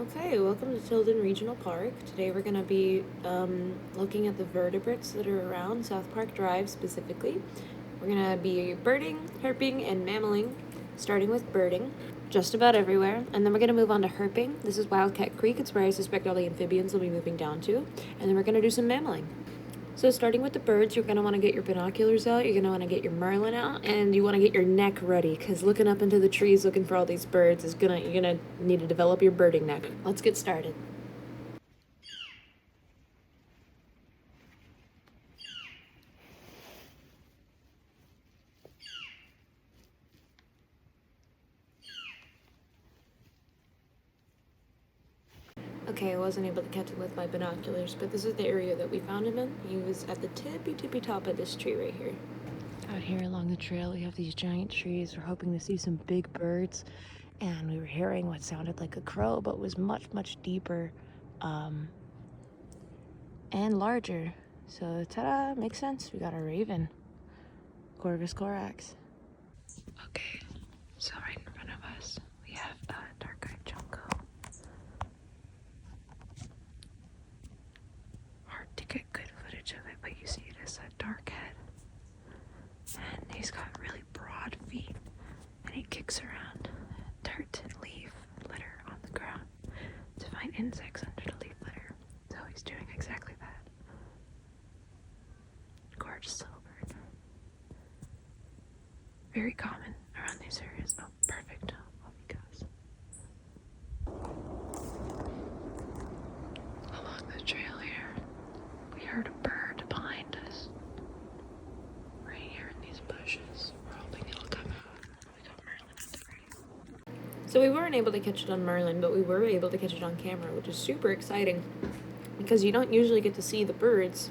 Okay, welcome to Tilden Regional Park. Today we're going to be looking at the vertebrates that are around South Park Drive specifically. We're going to be birding, herping, and mammaling, starting with birding, just about everywhere. And then we're going to move on to herping. This is Wildcat Creek. It's where I suspect all the amphibians will be moving down to. And then we're going to do some mammaling. So starting with the birds, you're going to want to get your binoculars out, you're going to want to get your marlin out, and you want to get your neck ready, because looking up into the trees looking for all these birds is you're going to need to develop your birding neck. Let's get started. Okay, I wasn't able to catch him with my binoculars, but this is the area that we found him in. He was at the tippy top of this tree right here. Out here along the trail, we have these giant trees. We're hoping to see some big birds, and we were hearing what sounded like a crow, but was much deeper and larger. So, ta-da, makes sense. We got a raven, Corvus corax. Okay, so right in front of us, we have a dark-eyed junco. Hard to get good footage of it, but you see it as a dark head. And he's got really broad feet, and he kicks around dirt and leaf litter on the ground to find insects under the leaf litter. So he's doing exactly that. Gorgeous little bird. Very common around these areas. Oh, perfect. Off he goes. Along the trail here, we heard a bird behind us. Right here in these bushes. We're hoping it'll come out. We got Merlin at the ready. So we weren't able to catch it on Merlin, but we were able to catch it on camera, which is super exciting because you don't usually get to see the birds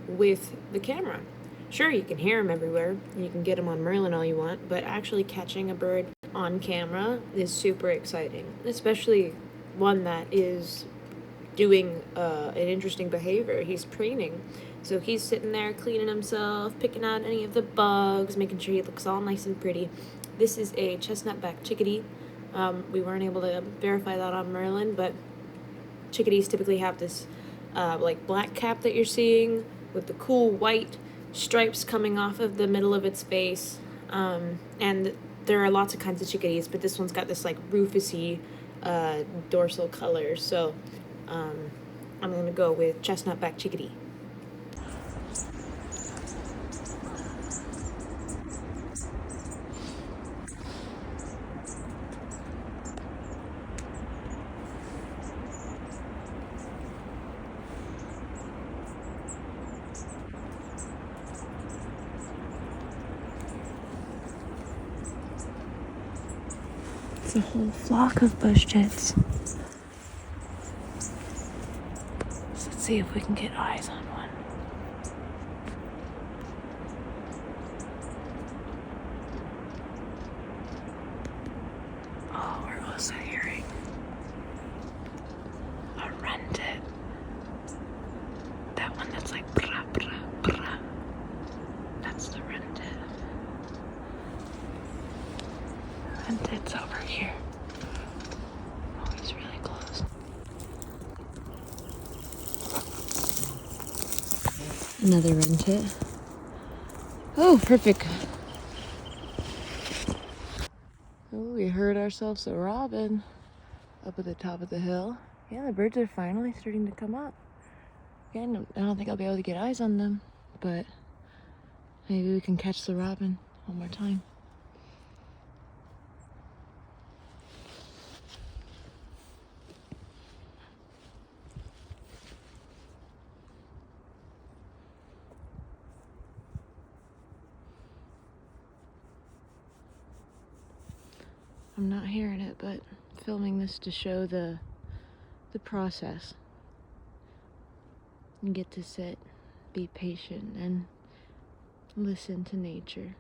with the camera. Sure, you can hear them everywhere, and you can get them on Merlin all you want, but actually catching a bird on camera is super exciting, especially one that is doing an interesting behavior. He's preening. So he's sitting there cleaning himself, picking out any of the bugs, making sure he looks all nice and pretty. This is a chestnut-backed chickadee. We weren't able to verify that on Merlin, but chickadees typically have this like black cap that you're seeing with the cool white stripes coming off of the middle of its face. And there are lots of kinds of chickadees, but this one's got this like rufusy dorsal color. So I'm going to go with chestnut-backed chickadee. It's a whole flock of bush jets. So let's see if we can get eyes on one. Oh, we're also hearing a wren-tit. That one that's like brah, brah, brah. That's the wren-tit. Wren-tit's over here. Oh, he's really close. Another wren-tit. Oh, perfect. Oh, we heard ourselves a robin up at the top of the hill. Yeah, the birds are finally starting to come up. Again, I don't think I'll be able to get eyes on them, but maybe we can catch the robin one more time. I'm not hearing it, but filming this to show the process. You get to sit, be patient, and listen to nature.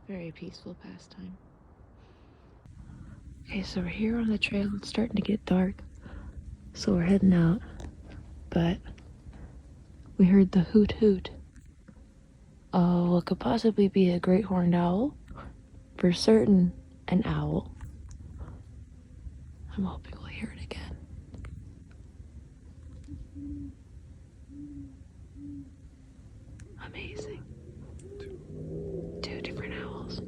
Very peaceful pastime. Okay, so we're here on the trail. It's starting to get dark, so we're heading out. But we heard the hoot hoot of what could possibly be a great horned owl. For certain, an owl. I'm hoping we'll hear it again. Amazing. Two different owls.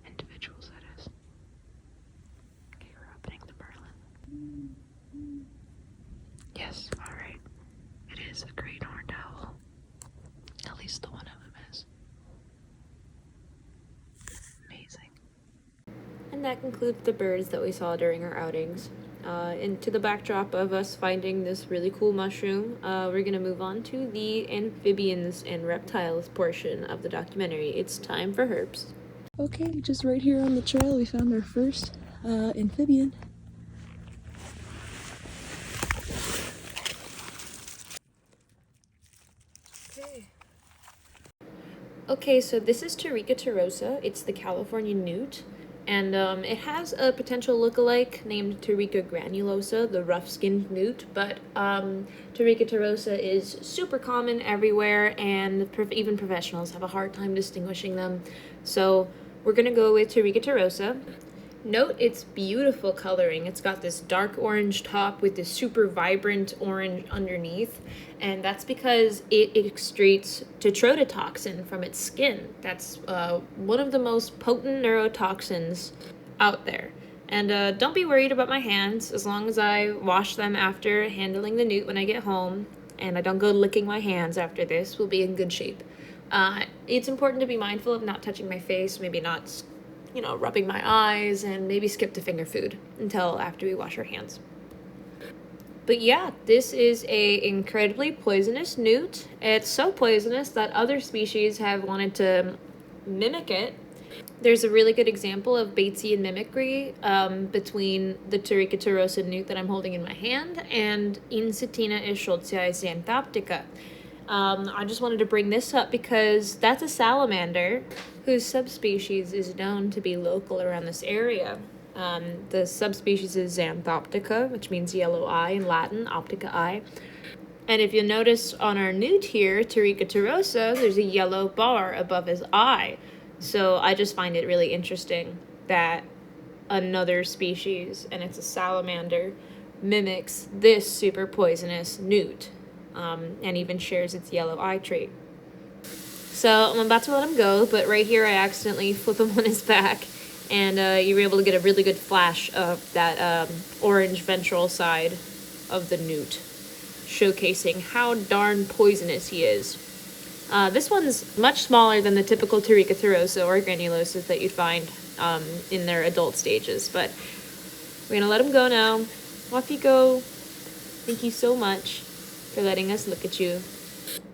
Individuals, that is. Okay, we're opening the Merlin. Yes, alright. It is a great horned owl. At least the one of them is. Amazing. And that concludes the birds that we saw during our outings. Into the backdrop of us finding this really cool mushroom, we're gonna move on to the amphibians and reptiles portion of the documentary. It's time for herps. Okay, just right here on the trail, we found our first amphibian. Okay, so this is Tarica turosa. It's the California newt, and it has a potential lookalike named Tarica granulosa, the rough-skinned newt, but Tarica turosa is super common everywhere, and even professionals have a hard time distinguishing them. So we're gonna go with Tarica turosa. Note its beautiful coloring. It's got this dark orange top with this super vibrant orange underneath, and that's because it excretes tetrodotoxin from its skin. That's one of the most potent neurotoxins out there. And don't be worried about my hands. As long as I wash them after handling the newt when I get home, and I don't go licking my hands after this, we'll be in good shape. It's important to be mindful of not touching my face, maybe not rubbing my eyes, and maybe skip to finger food until after we wash our hands. But yeah, this is a incredibly poisonous newt. It's so poisonous that other species have wanted to mimic it. There's a really good example of Batesian mimicry between the Tarica turosa newt that I'm holding in my hand and Insitina ischolzii xanthoptica. I just wanted to bring this up because that's a salamander whose subspecies is known to be local around this area. The subspecies is xanthoptica, which means yellow eye in Latin, optica eye. And if you'll notice on our newt here, Tarica turosa, there's a yellow bar above his eye. So I just find it really interesting that another species, and it's a salamander, mimics this super poisonous newt. And even shares its yellow eye trait. So I'm about to let him go, but right here I accidentally flip him on his back, and you were able to get a really good flash of that orange ventral side of the newt, showcasing how darn poisonous he is. This one's much smaller than the typical Tarica turosa or granulosas that you'd find in their adult stages, but we're gonna let him go now. Off you go. Thank you so much for letting us look at you.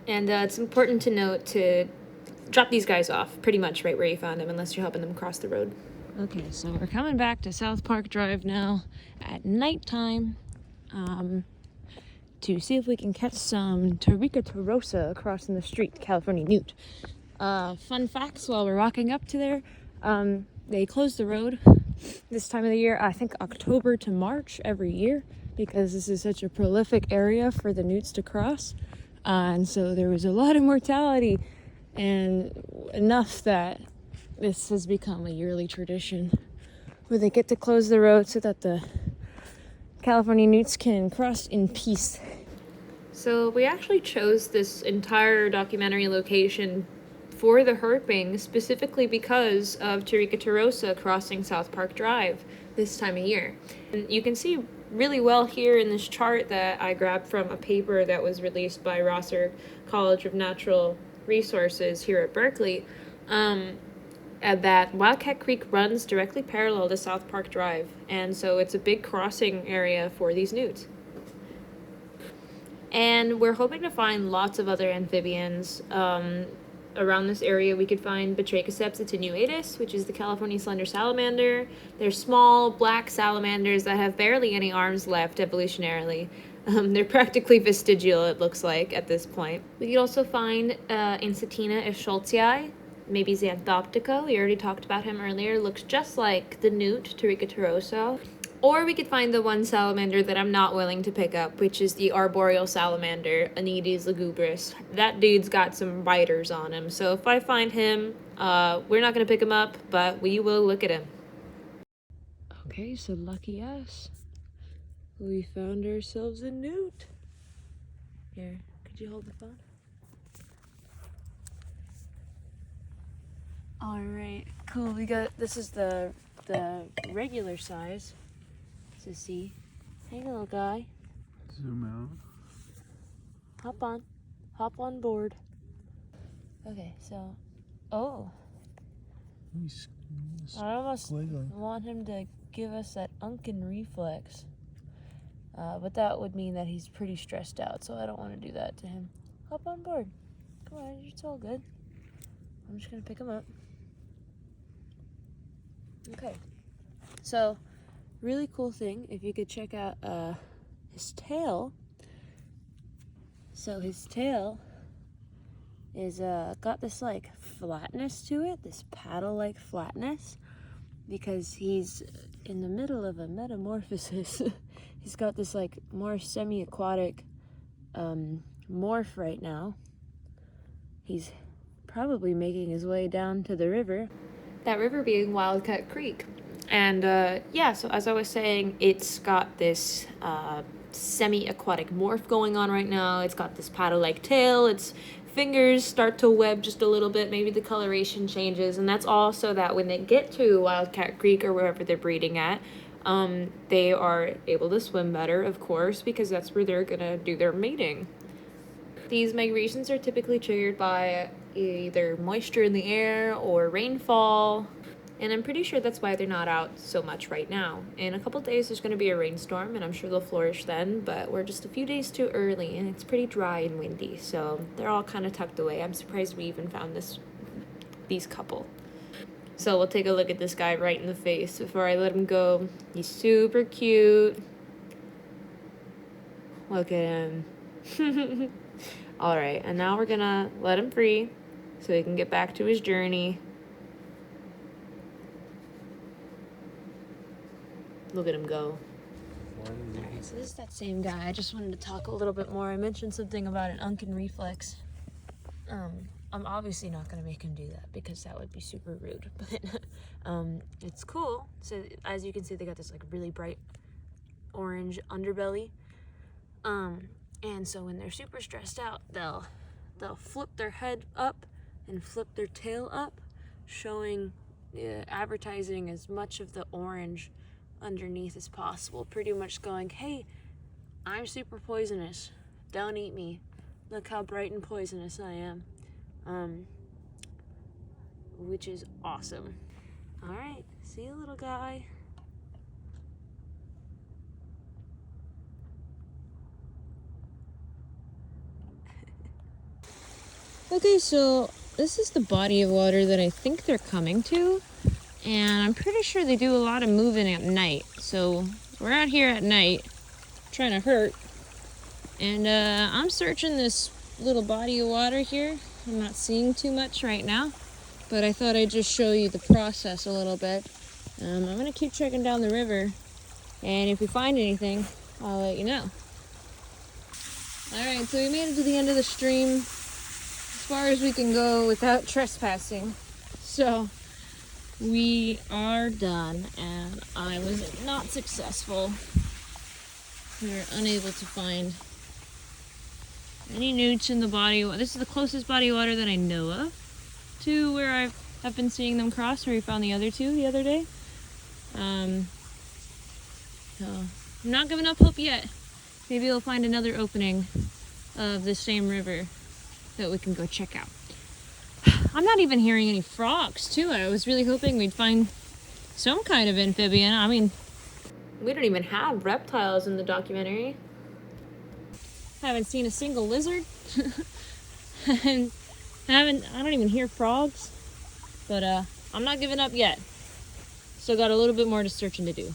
And it's important to note to drop these guys off pretty much right where you found them, unless you're helping them cross the road. Okay, so we're coming back to South Park Drive now at nighttime to see if we can catch some Tarica turosa crossing the street, California newt. Fun facts while we're walking up to there, they close the road this time of the year, I think October to March every year, because this is such a prolific area for the newts to cross. And so there was a lot of mortality, and enough that this has become a yearly tradition where they get to close the road so that the California newts can cross in peace. So we actually chose this entire documentary location for the herping specifically because of Tarica turosa crossing South Park Drive this time of year. And you can see really well here in this chart that I grabbed from a paper that was released by Rosser College of Natural Resources here at Berkeley, that Wildcat Creek runs directly parallel to South Park Drive, and so it's a big crossing area for these newts. And we're hoping to find lots of other amphibians. Around this area, we could find Batrachoceps attenuatus, which is the California slender salamander. They're small, black salamanders that have barely any arms left evolutionarily. They're practically vestigial, it looks like, at this point. We could also find Insitina ischolzii, maybe Xanthoptica. We already talked about him earlier. Looks just like the newt, Tarica turosa. Or we could find the one salamander that I'm not willing to pick up, which is the arboreal salamander, Anides lugubris. That dude's got some biters on him, so if I find him, we're not going to pick him up, but we will look at him. Okay, so lucky us. We found ourselves a newt. Here, could you hold the phone? All right, cool. We got, this is the regular size to see. Hey, little guy. Zoom out. Hop on board. Okay, so, oh, He's I almost squiggling. want him to give us that unkin reflex. But that would mean that he's pretty stressed out, so I don't want to do that to him. Hop on board. Come on, it's all good. I'm just gonna pick him up. Okay. So, really cool thing, if you could check out his tail. So his tail is got this like flatness to it, this paddle-like flatness, because he's in the middle of a metamorphosis. He's got this like more semi-aquatic morph right now. He's probably making his way down to the river. That river being Wildcat Creek. And yeah, so as I was saying, it's got this semi-aquatic morph going on right now. It's got this paddle-like tail. Its fingers start to web just a little bit. Maybe the coloration changes. And that's all so that when they get to Wildcat Creek or wherever they're breeding at, they are able to swim better, of course, because that's where they're gonna do their mating. These migrations are typically triggered by either moisture in the air or rainfall, and I'm pretty sure that's why they're not out so much right now. In a couple days there's going to be a rainstorm, and I'm sure they'll flourish then, but we're just a few days too early, and it's pretty dry and windy, so they're all kind of tucked away. I'm surprised we even found these couple. So we'll take a look at this guy right in the face before I let him go. He's super cute. Look at him. All right, and now we're gonna let him free so he can get back to his journey. Look at him go. Alright, so this is that same guy. I just wanted to talk a little bit more. I mentioned something about an unkin reflex. I'm obviously not gonna make him do that because that would be super rude, but it's cool. So as you can see, they got this like really bright orange underbelly. And so when they're super stressed out, they'll flip their head up and flip their tail up, showing, advertising as much of the orange underneath as possible. Pretty much going, hey, I'm super poisonous. Don't eat me. Look how bright and poisonous I am. Which is awesome. All right, see you, little guy. Okay, so this is the body of water that I think they're coming to, and I'm pretty sure they do a lot of moving at night. So we're out here at night trying to hurt, and I'm searching this little body of water here. I'm not seeing too much right now, but I thought I'd just show you the process a little bit. I'm gonna keep checking down the river, and if we find anything, I'll let you know. All right, so we made it to the end of the stream, as far as we can go without trespassing. So we are done, and I was not successful. We were unable to find any newts in the body. This is the closest body of water that I know of to where I've been seeing them cross, where we found the other two the other day. So I'm not giving up hope yet. Maybe we'll find another opening of the same river that we can go check out. I'm not even hearing any frogs too. I was really hoping we'd find some kind of amphibian. I mean, we don't even have reptiles in the documentary. Haven't seen a single lizard. And I don't even hear frogs. But I'm not giving up yet. Still got a little bit more searching to do.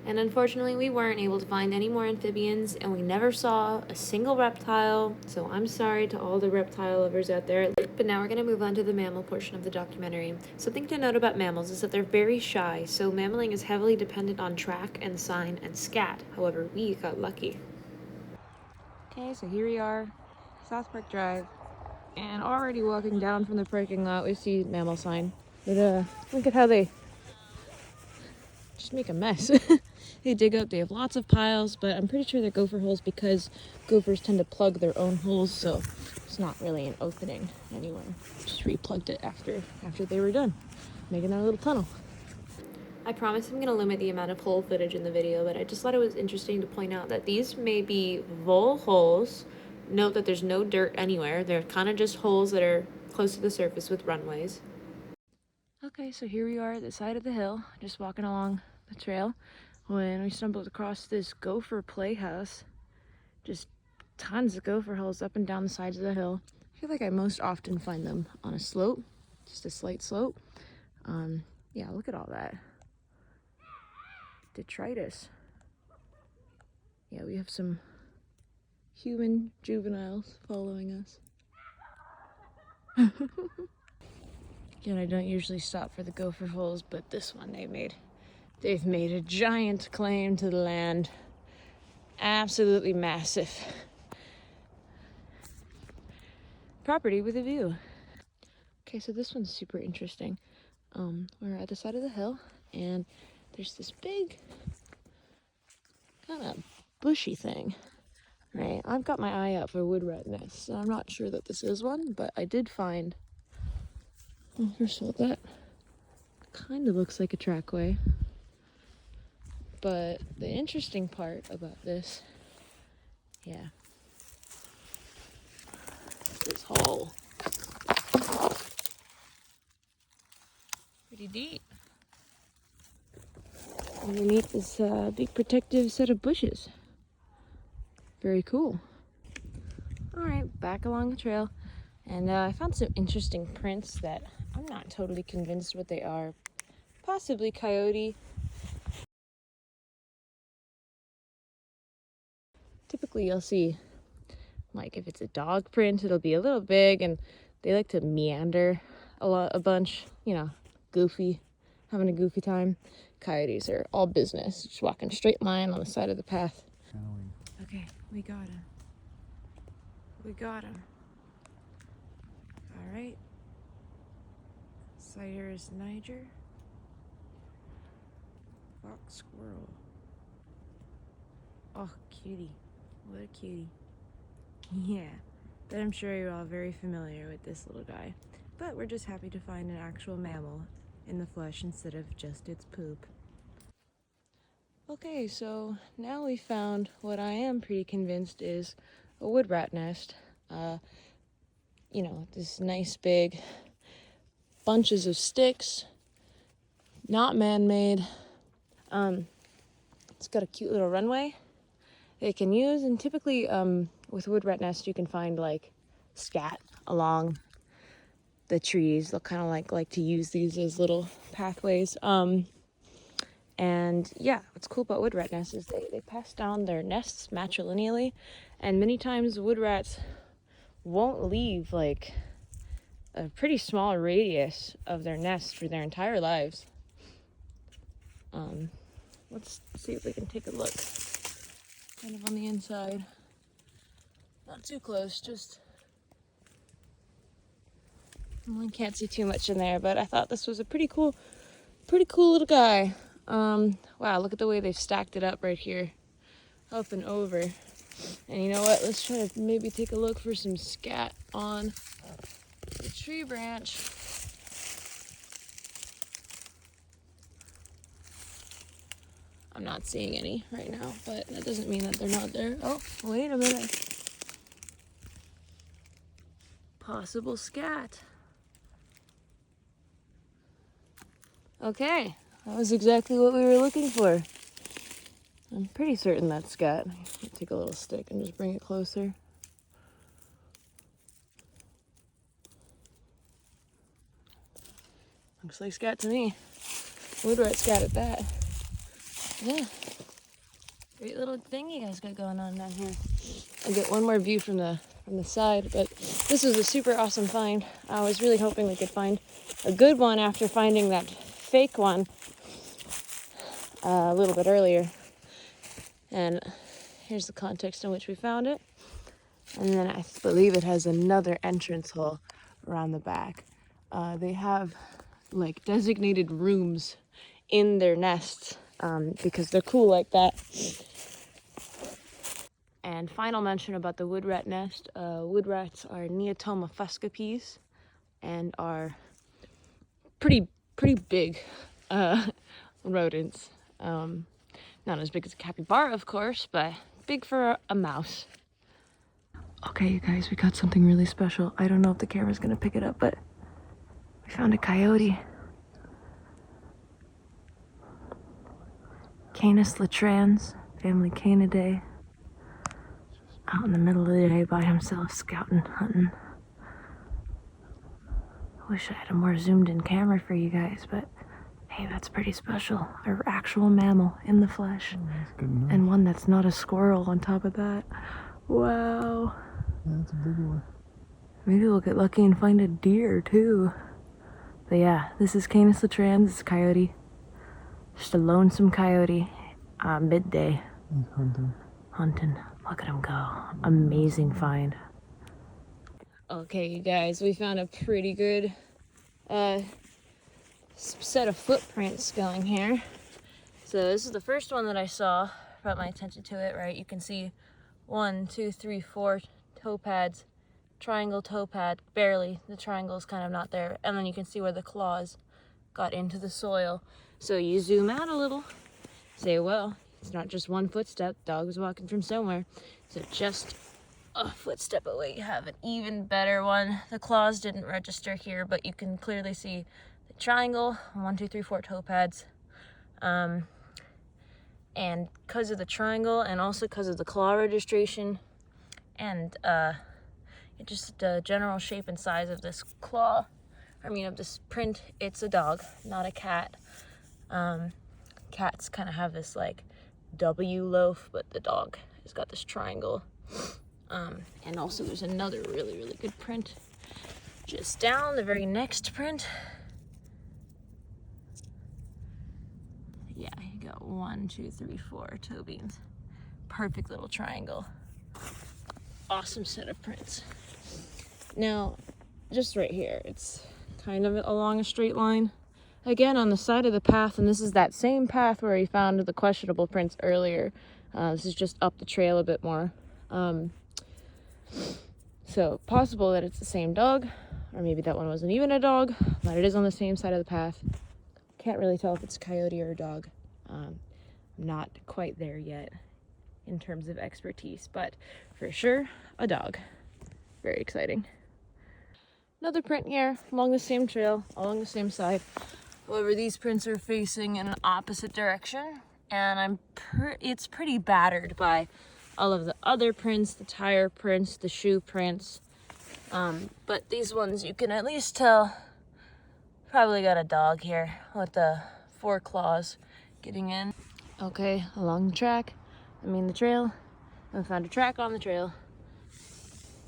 And unfortunately, we weren't able to find any more amphibians, and we never saw a single reptile, so I'm sorry to all the reptile lovers out there. But now we're going to move on to the mammal portion of the documentary. Something to note about mammals is that they're very shy, so mammaling is heavily dependent on track and sign and scat. However, we got lucky. Okay, so here we are, South Park Drive, and already walking down from the parking lot, we see mammal sign. But look at how they just make a mess. They dig up, they have lots of piles, but I'm pretty sure they're gopher holes because gophers tend to plug their own holes, so it's not really an opening anywhere. Just replugged it after they were done making that little tunnel. I promise I'm going to limit the amount of hole footage in the video, but I just thought it was interesting to point out that these may be vole holes. Note that there's no dirt anywhere. They're kind of just holes that are close to the surface with runways. Okay, so here we are at the side of the hill, just walking along the trail, when we stumbled across this gopher playhouse. Just tons of gopher holes up and down the sides of the hill. I feel like I most often find them on a slope, just a slight slope. Yeah, look at all that. Detritus. Yeah, we have some human juveniles following us. Again, I don't usually stop for the gopher holes, but this one they've made a giant claim to the land. Absolutely massive. Property with a view. Okay, so this one's super interesting. We're at the side of the hill, and there's this big kind of bushy thing, right? I've got my eye out for wood rat nests, and I'm not sure that this is one, but I did find, well, first of all, that kind of looks like a trackway. But the interesting part about this, yeah, this hole. Pretty deep. Underneath this big protective set of bushes. Very cool. All right, back along the trail, and I found some interesting prints that I'm not totally convinced what they are. Possibly coyote. Typically you'll see, like if it's a dog print, it'll be a little big, and they like to meander a bunch, you know, goofy, having a goofy time. Coyotes are all business, just walking straight line on the side of the path. Okay, we got him. We got him. All right. Cyrus Niger. Fox squirrel. Oh, cutie. What a cutie. Yeah, but I'm sure you're all very familiar with this little guy. But we're just happy to find an actual mammal in the flesh instead of just its poop. Okay, so now we found what I am pretty convinced is a wood rat nest. You know, this nice big bunches of sticks, not man-made. It's got a cute little runway they can use, and typically with wood rat nests you can find like scat along the trees. They'll kind of like to use these as little pathways. And yeah, what's cool about wood rat nests is they pass down their nests matrilineally, and many times wood rats won't leave like a pretty small radius of their nest for their entire lives. Let's see if we can take a look kind of on the inside. Not too close, just, well, I can't see too much in there, but I thought this was a pretty cool little guy. Wow, look at the way they've stacked it up right here, up and over. And you know what, let's try to maybe take a look for some scat on the tree branch. I'm not seeing any right now, but that doesn't mean that they're not there. Oh, wait a minute. Possible scat. Okay, that was exactly what we were looking for. I'm pretty certain that's scat. Take a little stick and just bring it closer. Looks like scat to me. Wood rat scat at that. Yeah. Great little thing you guys got going on down here. I'll get one more view from the side, but this was a super awesome find. I was really hoping we could find a good one after finding that fake one a little bit earlier. And here's the context in which we found it. And then I believe it has another entrance hole around the back. They have like designated rooms in their nests because they're cool like that. And final mention about the wood rat nest. Wood rats are Neotoma fuscipes and are pretty big rodents. Not as big as a capybara, of course, but big for a mouse. Okay, you guys, we got something really special. I don't know if the camera's gonna pick it up, but we found a coyote. Canis latrans, family Canidae. Out in the middle of the day by himself, scouting, hunting. I wish I had a more zoomed in camera for you guys, but hey, that's pretty special. An actual mammal in the flesh. Oh, that's good enough. And one that's not a squirrel on top of that. Wow. Yeah, that's a big one. Maybe we'll get lucky and find a deer too. But yeah, this is Canis latrans. It's a coyote. Just a lonesome coyote. Midday. He's hunting. Hunting. Look at him go. Amazing find. Okay, you guys, we found a pretty good set of footprints going here. So this is the first one that I saw, brought my attention to it, right? You can see 1, 2, 3, 4 toe pads, triangle toe pad, barely. The triangle's kind of not there. And then you can see where the claws got into the soil. So you zoom out a little, say, well, it's not just one footstep, dog was walking from somewhere. So just a footstep away, you have an even better one. The claws didn't register here, but you can clearly see the triangle, 1, 2, 3, 4 toe pads. And because of the triangle and also because of the claw registration and just the general shape and size of this claw, of this print, it's a dog, not a cat. Cats kind of have this like W loaf, but the dog has got this triangle. And also there's another really good print just down, the very next print. Yeah, you got 1, 2, 3, 4 toe beans. Perfect little triangle. Awesome set of prints. Now, just right here, it's kind of along a straight line. Again, on the side of the path, and this is that same path where we found the questionable prints earlier. This is just up the trail a bit more. So possible that it's the same dog, or maybe that one wasn't even a dog, but it is on the same side of the path. Can't really tell if it's a coyote or a dog. Not quite there yet in terms of expertise, but for sure a dog. Very exciting. Another print here along the same trail, along the same side. However, these prints are facing in an opposite direction, and it's pretty battered by all of the other prints, the tire prints, the shoe prints. But these ones you can at least tell probably got a dog here with the 4 claws getting in. Okay, along the trail. I found a track on the trail.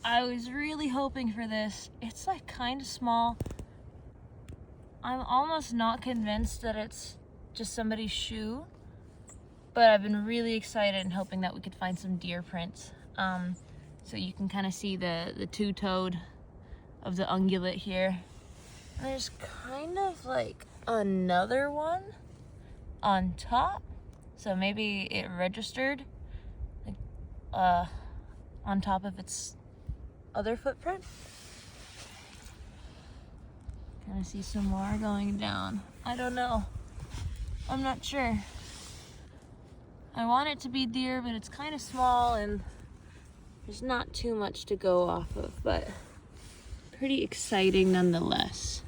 I was really hoping for this. It's like kind of small. I'm almost not convinced that it's just somebody's shoe, but I've been really excited and hoping that we could find some deer prints. So you can kind of see the two-toed of the ungulate here. And there's kind of like another one on top. So maybe it registered like, on top of its other footprint. Kind of see some more going down. I don't know. I'm not sure. I want it to be deer, but it's kind of small and there's not too much to go off of, but pretty exciting nonetheless.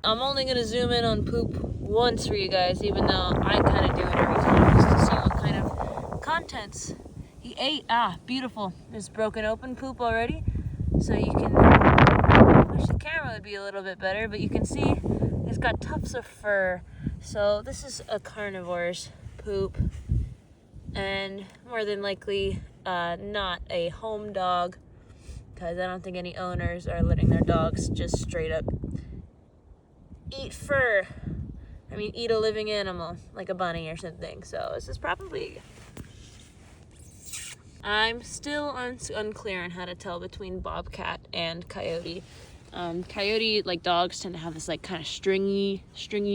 I'm only gonna zoom in on poop once for you guys, even though I kind of do it every time just to see what kind of contents he ate. Beautiful. There's broken open poop already, so you can, wish the camera would be a little bit better, but you can see it's got tufts of fur. So this is a carnivore's poop, and more than likely not a home dog, because I don't think any owners are letting their dogs just straight up eat fur. Eat a living animal like a bunny or something. So this is probably, I'm still unclear on how to tell between bobcat and coyote. Coyote, like dogs, tend to have this like kind of stringy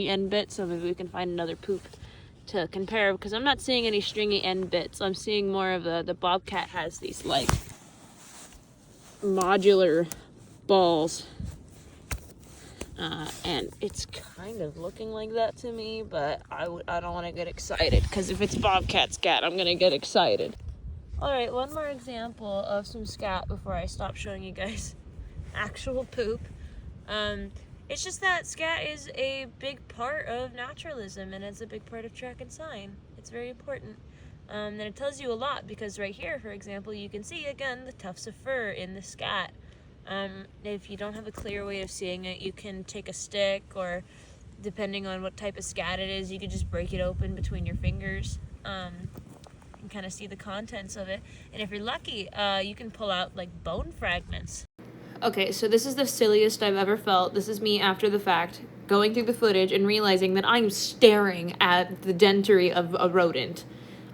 end bit, so maybe we can find another poop to compare, because I'm not seeing any stringy end bits. I'm seeing more of the bobcat has these like modular balls, and it's kind of looking like that to me, but I don't want to get excited, because if it's bobcat scat, I'm gonna get excited. All right, one more example of some scat before I stop showing you guys actual poop. It's just that scat is a big part of naturalism, and it's a big part of track and sign. It's very important. And it tells you a lot, because right here, for example, you can see, again, the tufts of fur in the scat. If you don't have a clear way of seeing it, you can take a stick, or depending on what type of scat it is, you could just break it open between your fingers. And kind of see the contents of it. And if you're lucky, you can pull out like bone fragments. Okay, so this is the silliest I've ever felt. This is me after the fact, going through the footage and realizing that I'm staring at the dentary of a rodent.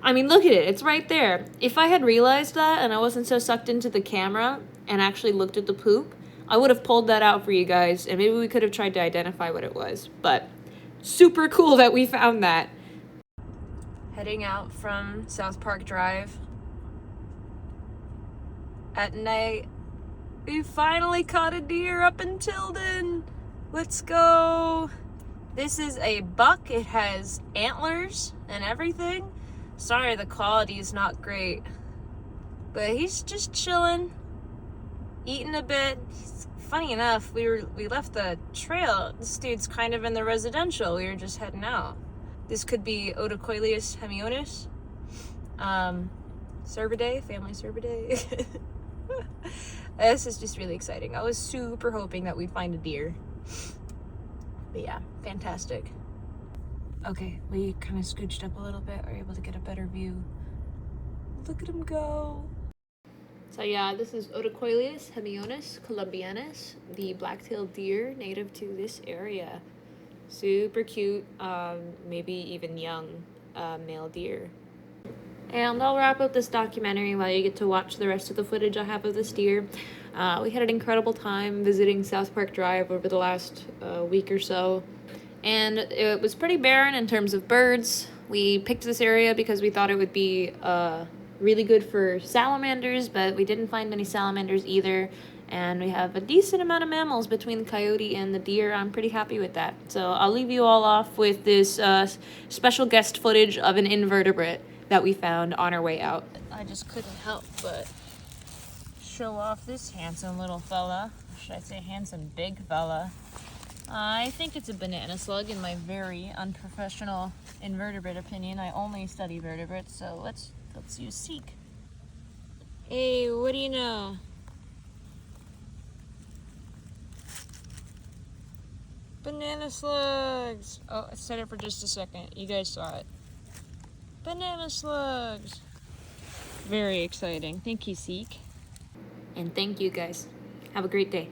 I mean, look at it. It's right there. If I had realized that and I wasn't so sucked into the camera and actually looked at the poop, I would have pulled that out for you guys, and maybe we could have tried to identify what it was. But super cool that we found that. Heading out from South Park Drive at night. We finally caught a deer up in Tilden. Let's go. This is a buck. It has antlers and everything. Sorry, the quality is not great, but he's just chilling, eating a bit. Funny enough, we left the trail. This dude's kind of in the residential. We were just heading out. This could be Odocoileus hemionus. Cervidae, family Cervidae. This is just really exciting. I was super hoping that we'd find a deer. But yeah, fantastic. Okay, we kind of scooched up a little bit. We're able to get a better view. Look at him go. So yeah, this is Odocoileus hemionus columbianus, the black-tailed deer native to this area. Super cute, maybe even young male deer. And I'll wrap up this documentary while you get to watch the rest of the footage I have of this deer. We had an incredible time visiting South Park Drive over the last week or so, and it was pretty barren in terms of birds. We picked this area because we thought it would be really good for salamanders, but we didn't find any salamanders either. And we have a decent amount of mammals between the coyote and the deer. I'm pretty happy with that. So I'll leave you all off with this special guest footage of an invertebrate that we found on our way out. I just couldn't help but show off this handsome little fella. Or should I say handsome big fella? I think it's a banana slug in my very unprofessional invertebrate opinion. I only study vertebrates, so let's use Seek. Hey, what do you know? Banana slugs! Oh, I said it for just a second. You guys saw it. Banana slugs! Very exciting. Thank you, Seek. And thank you, guys. Have a great day.